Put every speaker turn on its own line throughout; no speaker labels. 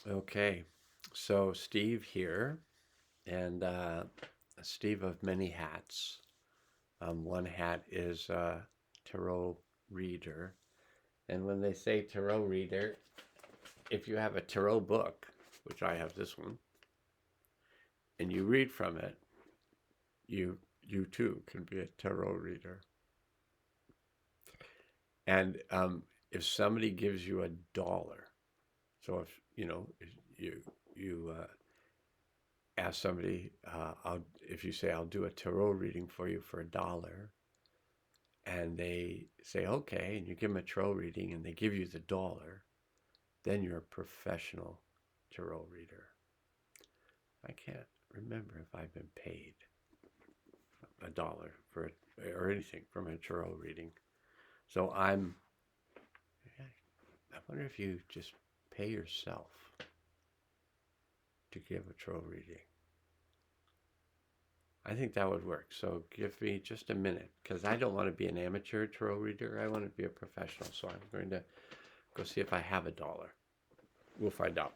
Okay, so Steve here, and Steve of many hats. One hat is tarot reader, and when they say tarot reader, if you have a tarot book, which I have this one, and you read from it, you too can be a tarot reader. And if somebody gives you $1, so if if you ask somebody, if you say I'll do a tarot reading for you for $1, and they say okay, and you give them a tarot reading, and they give you the dollar, then you're a professional tarot reader. I can't remember if I've been paid $1 for or anything from a tarot reading. So I wonder if you just pay yourself to give a tarot reading. I think that would work. So give me just a minute because I don't want to be an amateur tarot reader. I want to be a professional. So I'm going to go see if I have $1. We'll find out.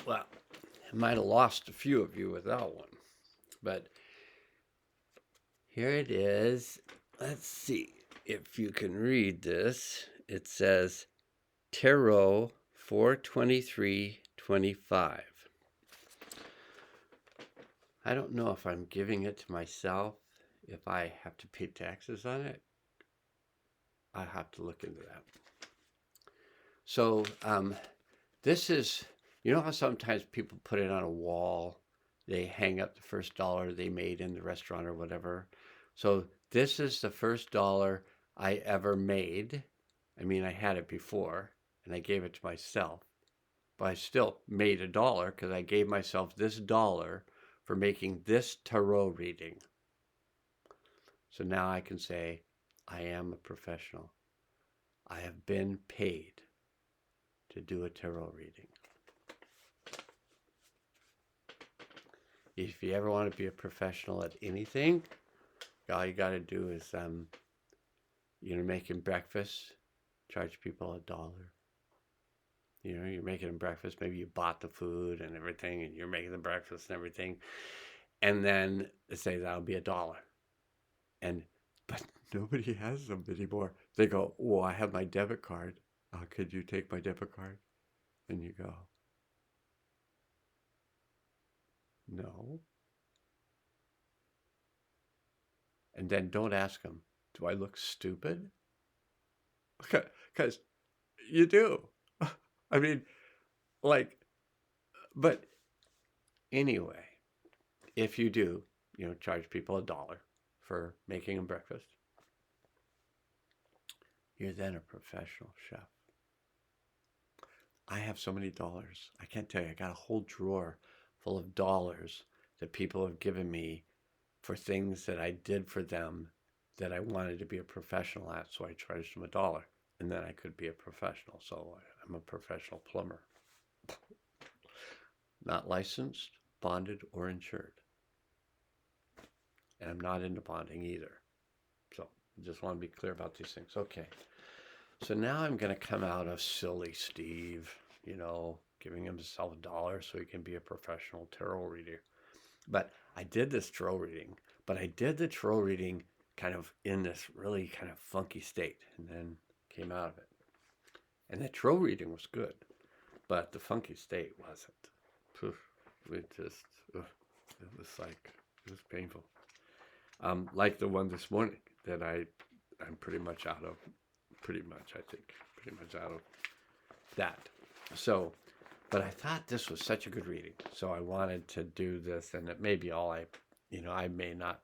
Well, I might have lost a few of you without one, but here it is. Let's see if you can read this. It says Tarot 42325. I don't know if I'm giving it to myself, if I have to pay taxes on it. I have to look into that. So this is, you know how sometimes people put it on a wall, they hang up the first dollar they made in the restaurant or whatever. So this is the first dollar I ever made. I mean, I had it before and I gave it to myself, but I still made $1 because I gave myself this dollar for making this tarot reading. So now I can say, I am a professional. I have been paid to do a tarot reading. If you ever want to be a professional at anything, all you got to do is, making breakfast, charge people $1. You're making them breakfast. Maybe you bought the food and everything, and you're making the breakfast and everything. And then they say that'll be $1. But nobody has them anymore. They go, "Oh, I have my debit card. Could you take my debit card?" And you go, "No." And then don't ask them, "Do I look stupid?" Because you do. I mean, like, but anyway, if you do, charge people $1 for making them breakfast, you're then a professional chef. I have so many dollars. I can't tell you. I got a whole drawer full of dollars that people have given me for things that I did for them that I wanted to be a professional at. So I charged them $1 and then I could be a professional. So I'm a professional plumber. Not licensed, bonded or insured. And I'm not into bonding either. So I just want to be clear about these things. Okay. So now I'm going to come out of silly Steve, giving himself $1 so he can be a professional tarot reader. But I did this tarot reading, but I did the tarot reading kind of in this really kind of funky state and then came out of it. And the tarot reading was good, but the funky state wasn't. It was painful. Like the one this morning that I'm pretty much out of that. So, but I thought this was such a good reading. So I wanted to do this, and it may be all I may not,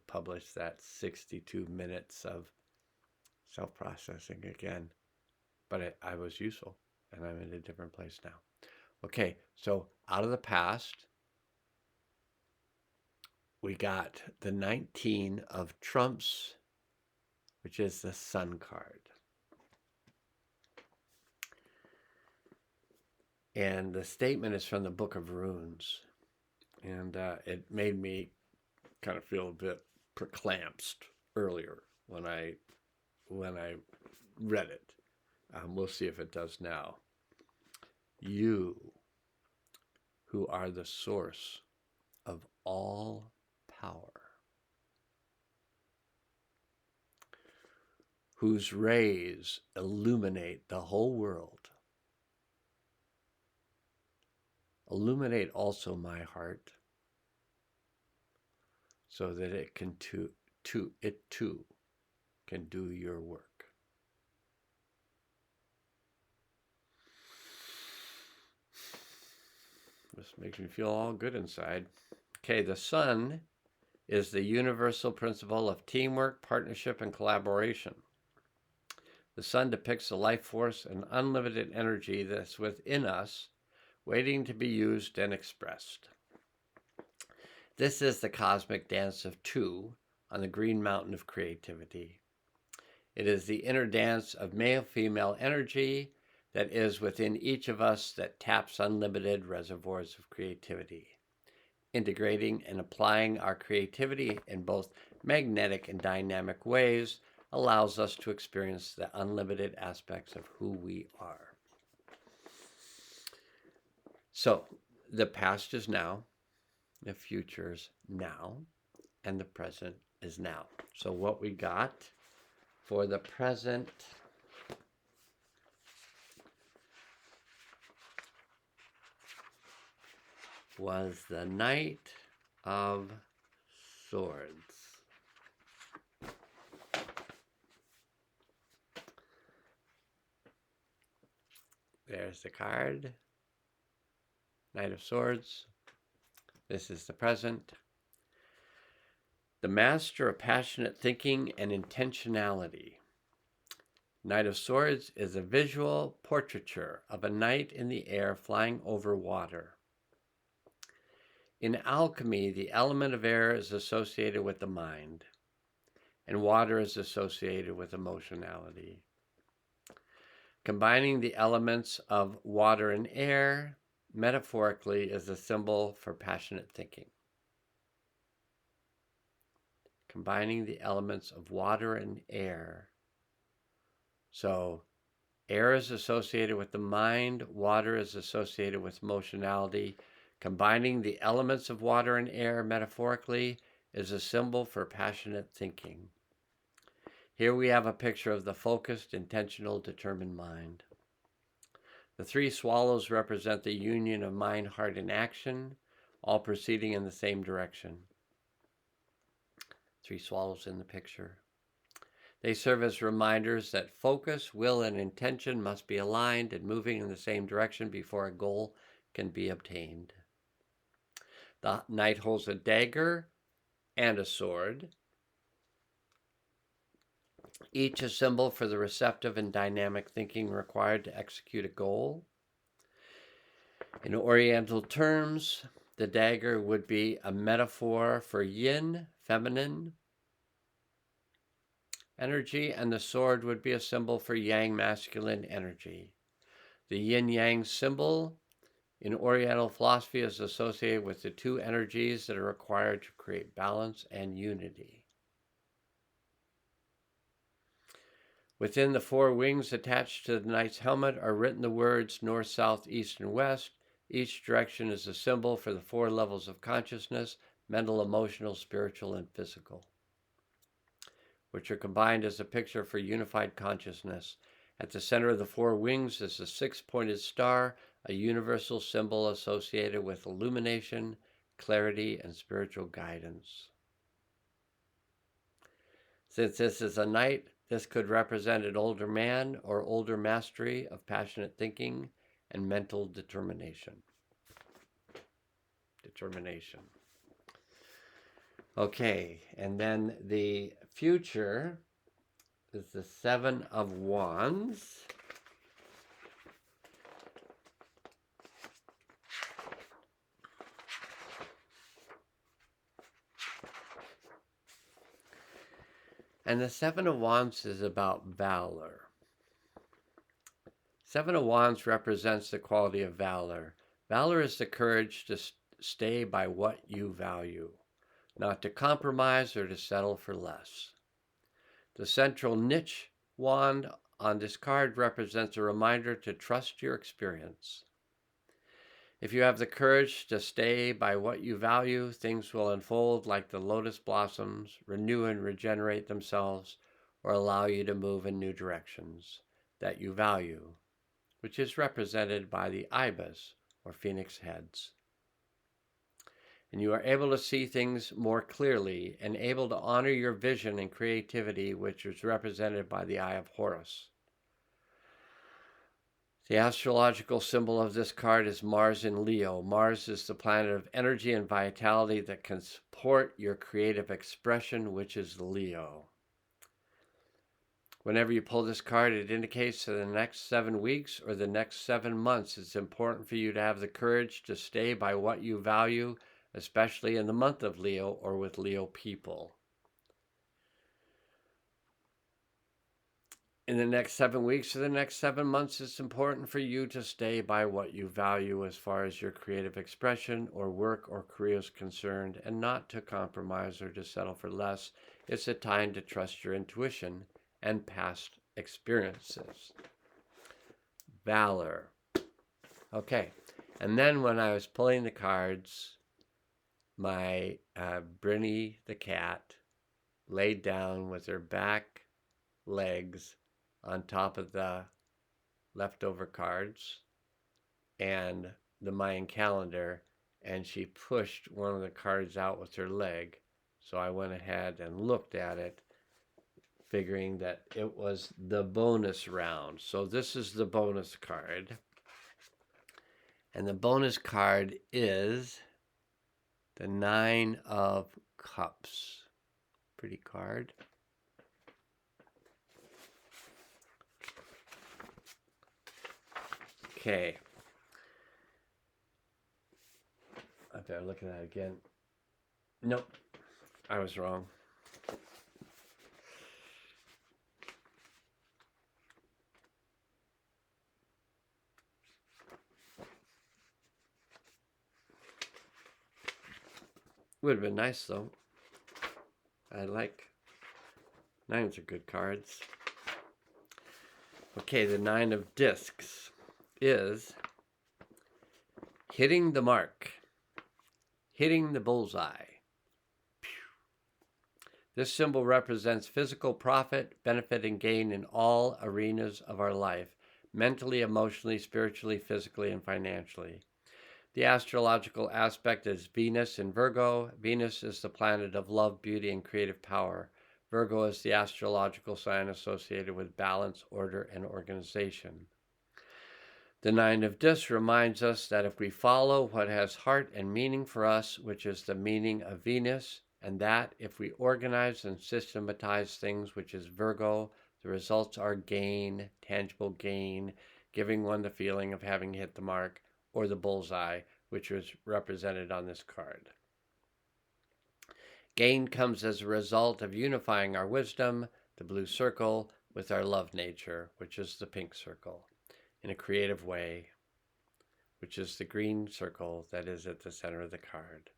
publish that 62 minutes of self-processing again, but I was useful, and I'm in a different place now. Okay, so out of the past, we got the 19 of Trumps, which is the Sun card. And the statement is from the Book of Runes. And it made me kind of feel a bit preclampsed earlier when I read it. We'll see if it does now. You, who are the source of all power, whose rays illuminate the whole world, illuminate also my heart, so that it too can do your work. This makes me feel all good inside. Okay, the sun is the universal principle of teamwork, partnership, and collaboration. The sun depicts the life force and unlimited energy that's within us, waiting to be used and expressed. This is the cosmic dance of two on the green mountain of creativity. It is the inner dance of male-female energy that is within each of us that taps unlimited reservoirs of creativity. Integrating and applying our creativity in both magnetic and dynamic ways allows us to experience the unlimited aspects of who we are. So, the past is now, the future is now, and the present is now. So what we got for the present was the Knight of Swords. There's the card. Knight of Swords. This is the present. The master of passionate thinking and intentionality. Knight of Swords is a visual portraiture of a knight in the air flying over water. In alchemy, the element of air is associated with the mind, and water is associated with emotionality. Combining the elements of water and air, metaphorically, is a symbol for passionate thinking. Combining the elements of water and air. So, air is associated with the mind, water is associated with emotionality. Combining the elements of water and air, metaphorically, is a symbol for passionate thinking. Here we have a picture of the focused, intentional, determined mind. The three swallows represent the union of mind, heart, and action, all proceeding in the same direction. Three swallows in the picture. They serve as reminders that focus, will, and intention must be aligned and moving in the same direction before a goal can be obtained. The knight holds a dagger and a sword, each a symbol for the receptive and dynamic thinking required to execute a goal. In Oriental terms, the dagger would be a metaphor for yin, feminine energy, and the sword would be a symbol for yang, masculine energy. The yin-yang symbol In Oriental philosophy, is associated with the two energies that are required to create balance and unity. Within the four wings attached to the knight's helmet are written the words north, south, east, and west. Each direction is a symbol for the four levels of consciousness: mental, emotional, spiritual, and physical, which are combined as a picture for unified consciousness. At the center of the four wings is a six-pointed star, a universal symbol associated with illumination, clarity, and spiritual guidance. Since this is a knight, this could represent an older man or older mastery of passionate thinking and mental determination. Okay, and then the future is the Seven of Wands. And the Seven of Wands is about valor. Seven of Wands represents the quality of valor. Valor is the courage to stay by what you value, not to compromise or to settle for less. The central niche wand on this card represents a reminder to trust your experience. If you have the courage to stay by what you value, things will unfold like the lotus blossoms, renew and regenerate themselves, or allow you to move in new directions that you value, which is represented by the ibis, or phoenix heads. And you are able to see things more clearly and able to honor your vision and creativity, which is represented by the Eye of Horus. The astrological symbol of this card is Mars in Leo. Mars is the planet of energy and vitality that can support your creative expression, which is Leo. Whenever you pull this card, it indicates that the next 7 weeks or the next 7 months, it's important for you to have the courage to stay by what you value, especially in the month of Leo or with Leo people. In the next 7 weeks or the next 7 months, it's important for you to stay by what you value as far as your creative expression or work or career is concerned, and not to compromise or to settle for less. It's a time to trust your intuition and past experiences. Valor. Okay, and then when I was pulling the cards, my Brinny the cat laid down with her back legs on top of the leftover cards and the Mayan calendar, and she pushed one of the cards out with her leg. So I went ahead and looked at it, figuring that it was the bonus round. So this is the bonus card. And the bonus card is the Nine of Cups. Pretty card. Okay. I better look at that again. Nope. I was wrong. Would have been nice though. I like nines are good cards. Okay, the Nine of Discs is hitting the mark, hitting the bullseye. This symbol represents physical profit, benefit, and gain in all arenas of our life, mentally, emotionally, spiritually, physically, and financially. The astrological aspect is Venus in Virgo. Venus is the planet of love, beauty, and creative power. Virgo is the astrological sign associated with balance, order, and organization. The Nine of Discs reminds us that if we follow what has heart and meaning for us, which is the meaning of Venus, and that if we organize and systematize things, which is Virgo, the results are gain, tangible gain, giving one the feeling of having hit the mark, or the bullseye, which was represented on this card. Gain comes as a result of unifying our wisdom, the blue circle, with our love nature, which is the pink circle, in a creative way, which is the green circle that is at the center of the card.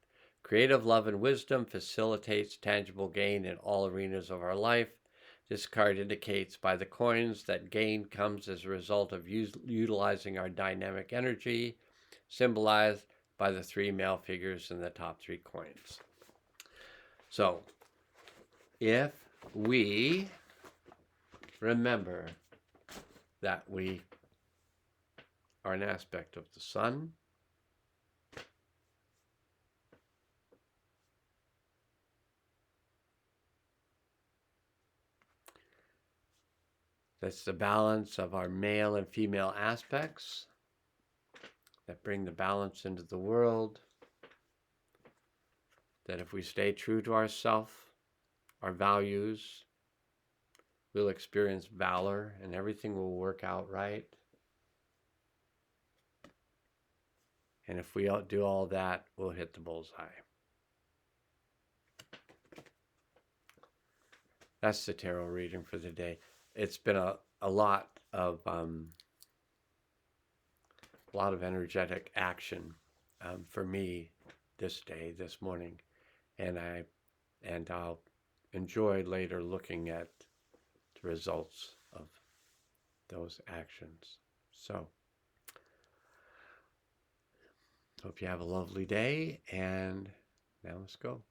Creative love and wisdom facilitates tangible gain in all arenas of our life. This card indicates by the coins that gain comes as a result of utilizing our dynamic energy, symbolized by the 3 male figures in the top 3 coins. So, if we remember that we are an aspect of the sun, that's the balance of our male and female aspects that bring the balance into the world, that if we stay true to ourselves, our values, we'll experience valor and everything will work out right. And if we do all that, we'll hit the bullseye. That's the tarot reading for the day. It's been a lot of energetic action for me this day, this morning, and I'll enjoy later looking at the results of those actions. So, hope you have a lovely day, and now let's go.